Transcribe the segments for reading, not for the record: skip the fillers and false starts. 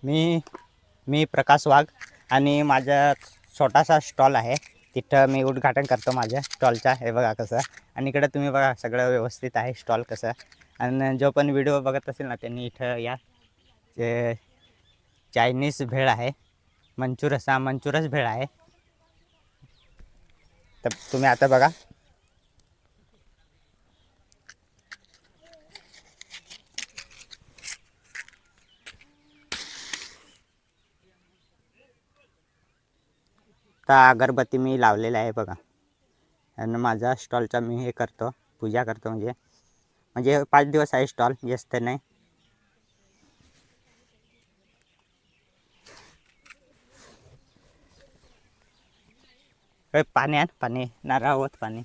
मी मी प्रकाश वाघ आणि माझा छोटासा स्टॉल आहे. तिथं मी उद्घाटन करतो माझ्या स्टॉलचा. हे बघा कसं, आणि इकडे तुम्ही बघा सगळं व्यवस्थित आहे स्टॉल कसं. आणि जो पण व्हिडिओ बघत असेल ना त्यांनी इथं या. जे चायनीज भेळ आहे, मंचुरस भेळ आहे. तर तुम्ही आता बघा. तर अगरबत्ती मी लावलेला आहे बघा. आणि माझा स्टॉलचा मी हे करतो, पूजा करतो. म्हणजे 5 दिवस आहे स्टॉल, जास्त नाही. पाणी आण, पाणी नारळावत पाणी.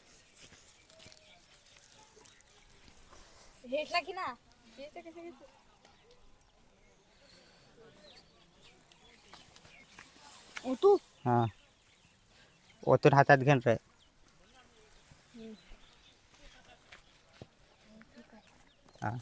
हां, ओतून हातात घेऊन रे. हां,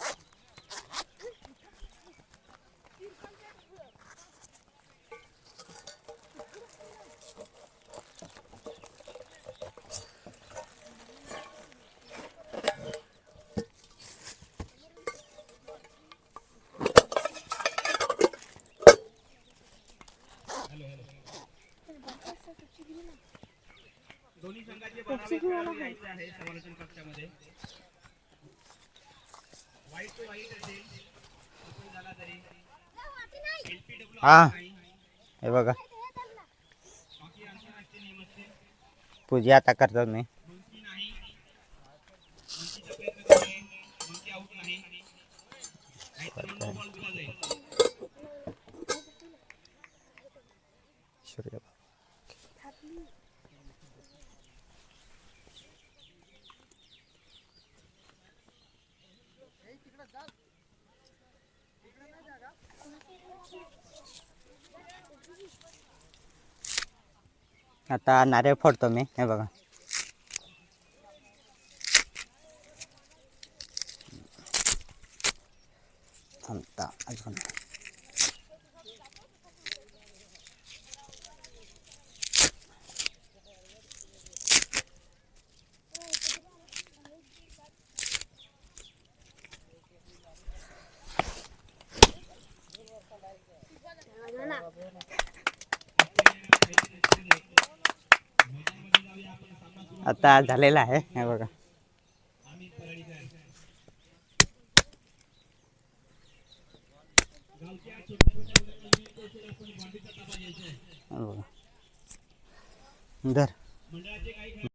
दोन्ही संघाचे 12 खेळाडू यायचे आहे समालोचन कक्षामध्ये. वाईट टू वाईट असेल झाला तरी एलपीडब्ल्यू हां. नाही. हे बघा बाकी आंतरराष्ट्रीय नियम असतील. पूजा आता करतो मी. मंकी नाही, मंकीचा प्रयत्न करतोय, मंकी आऊट नाही, नाहीतर मग नो बॉल दिला जाईल. सूर्य आता नारळ फोडतो मी. हे बघा थांबता अजून. आता झालेला आहे. हे बघा धर. मंडळाचे